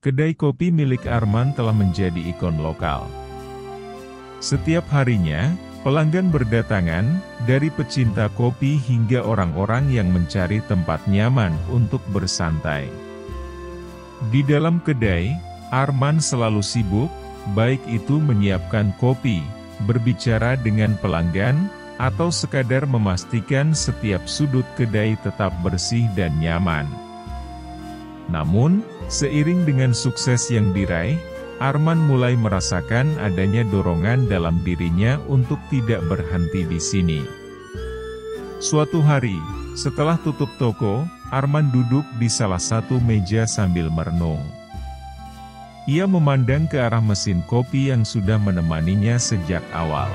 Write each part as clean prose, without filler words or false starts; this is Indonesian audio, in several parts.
Kedai kopi milik Arman telah menjadi ikon lokal. Setiap harinya, pelanggan berdatangan, dari pecinta kopi hingga orang-orang yang mencari tempat nyaman untuk bersantai. Di dalam kedai, Arman selalu sibuk, baik itu menyiapkan kopi, berbicara dengan pelanggan, atau sekadar memastikan setiap sudut kedai tetap bersih dan nyaman. Namun, seiring dengan sukses yang diraih, Arman mulai merasakan adanya dorongan dalam dirinya untuk tidak berhenti di sini. Suatu hari, setelah tutup toko, Arman duduk di salah satu meja sambil merenung. Ia memandang ke arah mesin kopi yang sudah menemaninya sejak awal.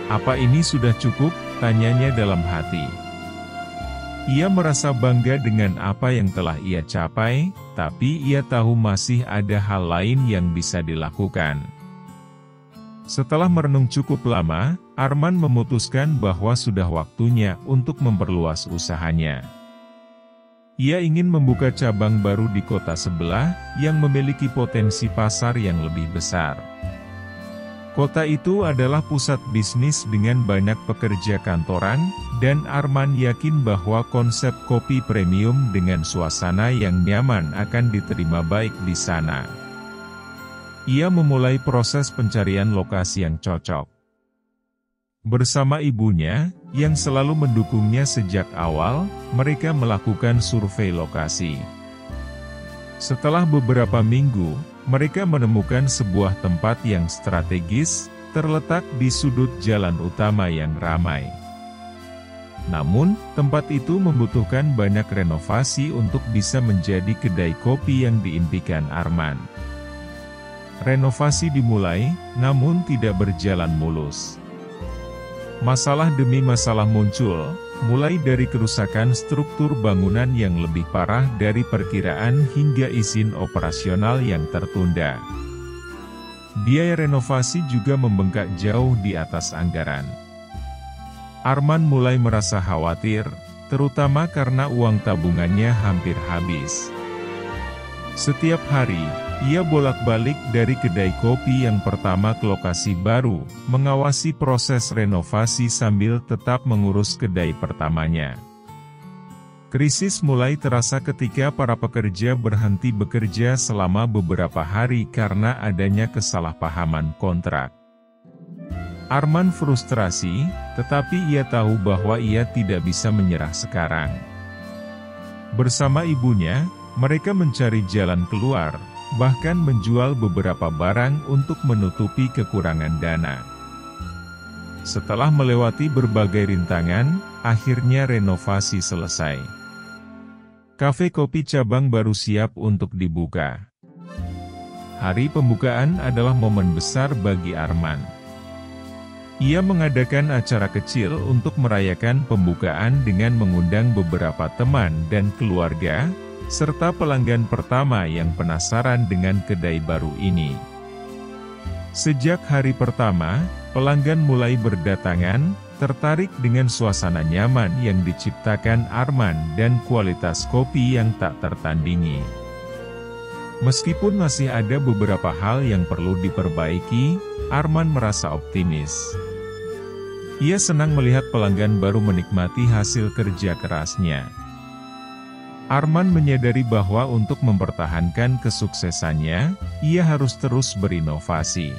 "Apa ini sudah cukup?" tanyanya dalam hati. Ia merasa bangga dengan apa yang telah ia capai, tapi ia tahu masih ada hal lain yang bisa dilakukan. Setelah merenung cukup lama, Arman memutuskan bahwa sudah waktunya untuk memperluas usahanya. Ia ingin membuka cabang baru di kota sebelah, yang memiliki potensi pasar yang lebih besar. Kota itu adalah pusat bisnis dengan banyak pekerja kantoran, dan Arman yakin bahwa konsep kopi premium dengan suasana yang nyaman akan diterima baik di sana. Ia memulai proses pencarian lokasi yang cocok. Bersama ibunya, yang selalu mendukungnya sejak awal, mereka melakukan survei lokasi. Setelah beberapa minggu, mereka menemukan sebuah tempat yang strategis, terletak di sudut jalan utama yang ramai. Namun, tempat itu membutuhkan banyak renovasi untuk bisa menjadi kedai kopi yang diimpikan Arman. Renovasi dimulai, namun tidak berjalan mulus. Masalah demi masalah muncul, mulai dari kerusakan struktur bangunan yang lebih parah dari perkiraan hingga izin operasional yang tertunda. Biaya renovasi juga membengkak jauh di atas anggaran. Arman mulai merasa khawatir, terutama karena uang tabungannya hampir habis. Setiap hari, ia bolak-balik dari kedai kopi yang pertama ke lokasi baru, mengawasi proses renovasi sambil tetap mengurus kedai pertamanya. Krisis mulai terasa ketika para pekerja berhenti bekerja selama beberapa hari karena adanya kesalahpahaman kontrak. Arman frustrasi, tetapi ia tahu bahwa ia tidak bisa menyerah sekarang. Bersama ibunya, mereka mencari jalan keluar, bahkan menjual beberapa barang untuk menutupi kekurangan dana. Setelah melewati berbagai rintangan, akhirnya renovasi selesai. Kafe kopi cabang baru siap untuk dibuka. Hari pembukaan adalah momen besar bagi Arman. Ia mengadakan acara kecil untuk merayakan pembukaan dengan mengundang beberapa teman dan keluarga, serta pelanggan pertama yang penasaran dengan kedai baru ini. Sejak hari pertama, pelanggan mulai berdatangan, tertarik dengan suasana nyaman yang diciptakan Arman dan kualitas kopi yang tak tertandingi. Meskipun masih ada beberapa hal yang perlu diperbaiki, Arman merasa optimis. Ia senang melihat pelanggan baru menikmati hasil kerja kerasnya. Arman menyadari bahwa untuk mempertahankan kesuksesannya, ia harus terus berinovasi.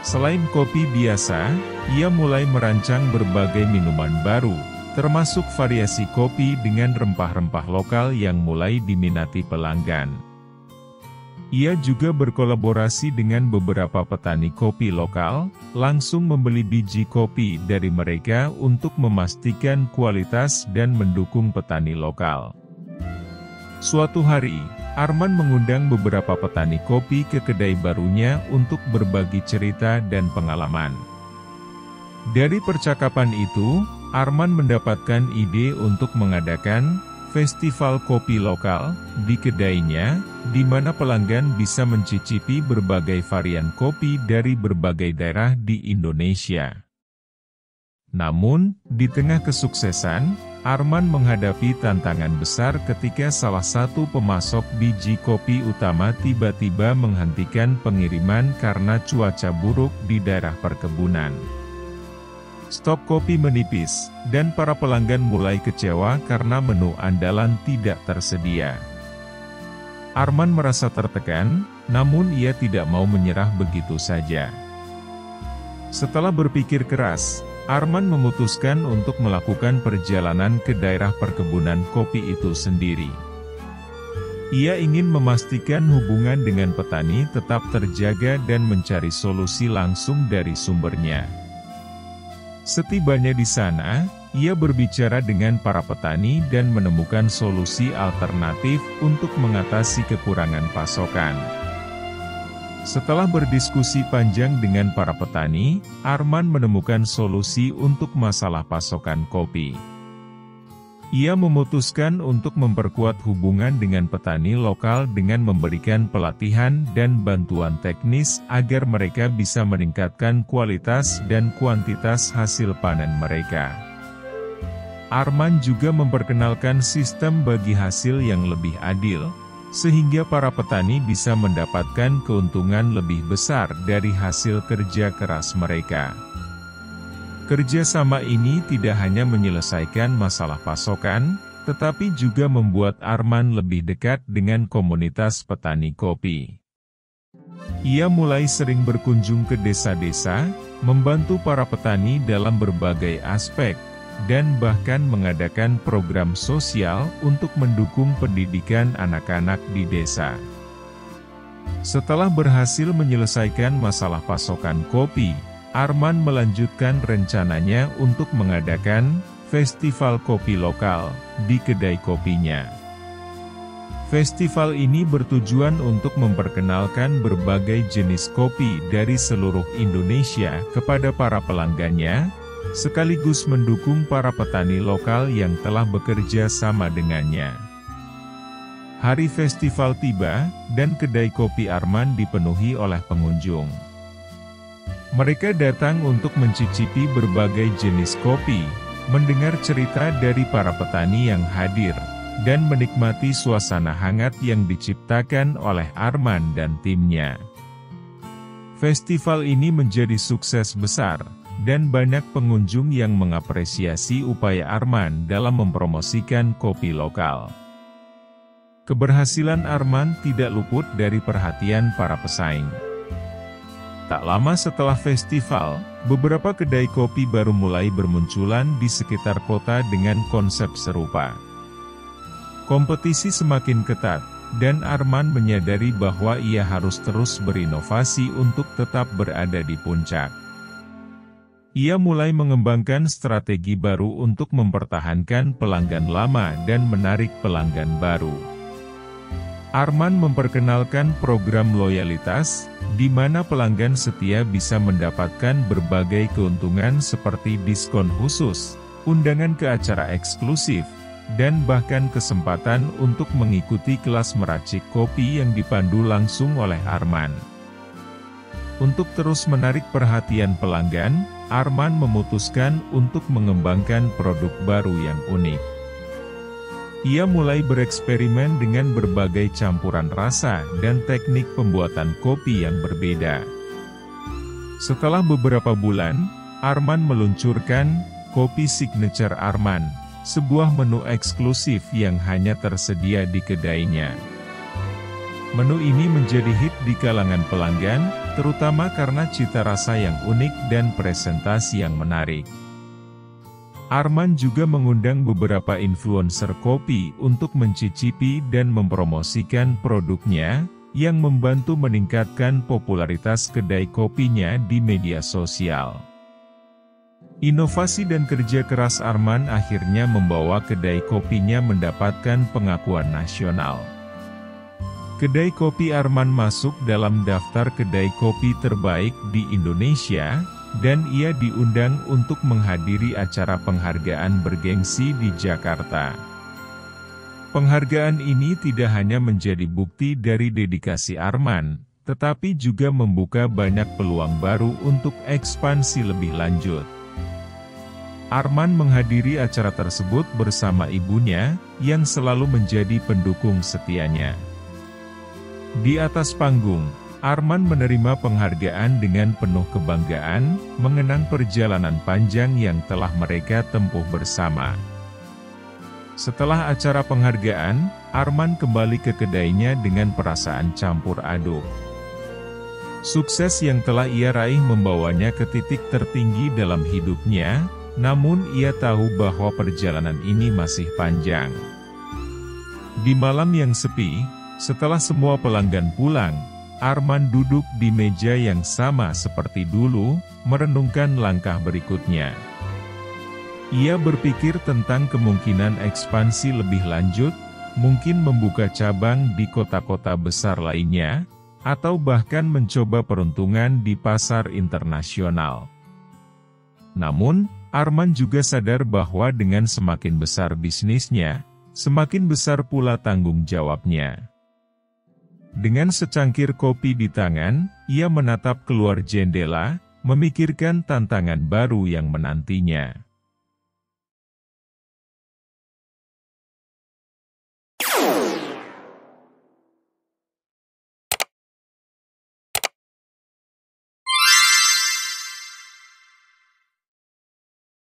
Selain kopi biasa, ia mulai merancang berbagai minuman baru, termasuk variasi kopi dengan rempah-rempah lokal yang mulai diminati pelanggan. Ia juga berkolaborasi dengan beberapa petani kopi lokal, langsung membeli biji kopi dari mereka untuk memastikan kualitas dan mendukung petani lokal. Suatu hari, Arman mengundang beberapa petani kopi ke kedai barunya untuk berbagi cerita dan pengalaman. Dari percakapan itu, Arman mendapatkan ide untuk mengadakan festival kopi lokal di kedainya, di mana pelanggan bisa mencicipi berbagai varian kopi dari berbagai daerah di Indonesia. Namun, di tengah kesuksesan, Arman menghadapi tantangan besar ketika salah satu pemasok biji kopi utama tiba-tiba menghentikan pengiriman karena cuaca buruk di daerah perkebunan. Stok kopi menipis, dan para pelanggan mulai kecewa karena menu andalan tidak tersedia. Arman merasa tertekan, namun ia tidak mau menyerah begitu saja. Setelah berpikir keras, Arman memutuskan untuk melakukan perjalanan ke daerah perkebunan kopi itu sendiri. Ia ingin memastikan hubungan dengan petani tetap terjaga dan mencari solusi langsung dari sumbernya. Setibanya di sana, ia berbicara dengan para petani dan menemukan solusi alternatif untuk mengatasi kekurangan pasokan. Setelah berdiskusi panjang dengan para petani, Arman menemukan solusi untuk masalah pasokan kopi. Ia memutuskan untuk memperkuat hubungan dengan petani lokal dengan memberikan pelatihan dan bantuan teknis agar mereka bisa meningkatkan kualitas dan kuantitas hasil panen mereka. Arman juga memperkenalkan sistem bagi hasil yang lebih adil, sehingga para petani bisa mendapatkan keuntungan lebih besar dari hasil kerja keras mereka. Kerjasama ini tidak hanya menyelesaikan masalah pasokan, tetapi juga membuat Arman lebih dekat dengan komunitas petani kopi. Ia mulai sering berkunjung ke desa-desa, membantu para petani dalam berbagai aspek, dan bahkan mengadakan program sosial untuk mendukung pendidikan anak-anak di desa. Setelah berhasil menyelesaikan masalah pasokan kopi, Arman melanjutkan rencananya untuk mengadakan festival kopi lokal di kedai kopinya. Festival ini bertujuan untuk memperkenalkan berbagai jenis kopi dari seluruh Indonesia kepada para pelanggannya, sekaligus mendukung para petani lokal yang telah bekerja sama dengannya. Hari festival tiba, dan kedai kopi Arman dipenuhi oleh pengunjung. Mereka datang untuk mencicipi berbagai jenis kopi, mendengar cerita dari para petani yang hadir, dan menikmati suasana hangat yang diciptakan oleh Arman dan timnya. Festival ini menjadi sukses besar, dan banyak pengunjung yang mengapresiasi upaya Arman dalam mempromosikan kopi lokal. Keberhasilan Arman tidak luput dari perhatian para pesaing. Tak lama setelah festival, beberapa kedai kopi baru mulai bermunculan di sekitar kota dengan konsep serupa. Kompetisi semakin ketat, dan Arman menyadari bahwa ia harus terus berinovasi untuk tetap berada di puncak. Ia mulai mengembangkan strategi baru untuk mempertahankan pelanggan lama dan menarik pelanggan baru. Arman memperkenalkan program loyalitas, di mana pelanggan setia bisa mendapatkan berbagai keuntungan seperti diskon khusus, undangan ke acara eksklusif, dan bahkan kesempatan untuk mengikuti kelas meracik kopi yang dipandu langsung oleh Arman. Untuk terus menarik perhatian pelanggan, Arman memutuskan untuk mengembangkan produk baru yang unik. Ia mulai bereksperimen dengan berbagai campuran rasa dan teknik pembuatan kopi yang berbeda. Setelah beberapa bulan, Arman meluncurkan kopi signature Arman, sebuah menu eksklusif yang hanya tersedia di kedainya. Menu ini menjadi hit di kalangan pelanggan, terutama karena cita rasa yang unik dan presentasi yang menarik. Arman juga mengundang beberapa influencer kopi untuk mencicipi dan mempromosikan produknya, yang membantu meningkatkan popularitas kedai kopinya di media sosial. Inovasi dan kerja keras Arman akhirnya membawa kedai kopinya mendapatkan pengakuan nasional. Kedai kopi Arman masuk dalam daftar kedai kopi terbaik di Indonesia, dan ia diundang untuk menghadiri acara penghargaan bergengsi di Jakarta. Penghargaan ini tidak hanya menjadi bukti dari dedikasi Arman, tetapi juga membuka banyak peluang baru untuk ekspansi lebih lanjut. Arman menghadiri acara tersebut bersama ibunya, yang selalu menjadi pendukung setianya. Di atas panggung, Arman menerima penghargaan dengan penuh kebanggaan, mengenang perjalanan panjang yang telah mereka tempuh bersama. Setelah acara penghargaan, Arman kembali ke kedainya dengan perasaan campur aduk. Sukses yang telah ia raih membawanya ke titik tertinggi dalam hidupnya, namun ia tahu bahwa perjalanan ini masih panjang. Di malam yang sepi, setelah semua pelanggan pulang, Arman duduk di meja yang sama seperti dulu, merenungkan langkah berikutnya. Ia berpikir tentang kemungkinan ekspansi lebih lanjut, mungkin membuka cabang di kota-kota besar lainnya, atau bahkan mencoba peruntungan di pasar internasional. Namun, Arman juga sadar bahwa dengan semakin besar bisnisnya, semakin besar pula tanggung jawabnya. Dengan secangkir kopi di tangan, ia menatap keluar jendela, memikirkan tantangan baru yang menantinya.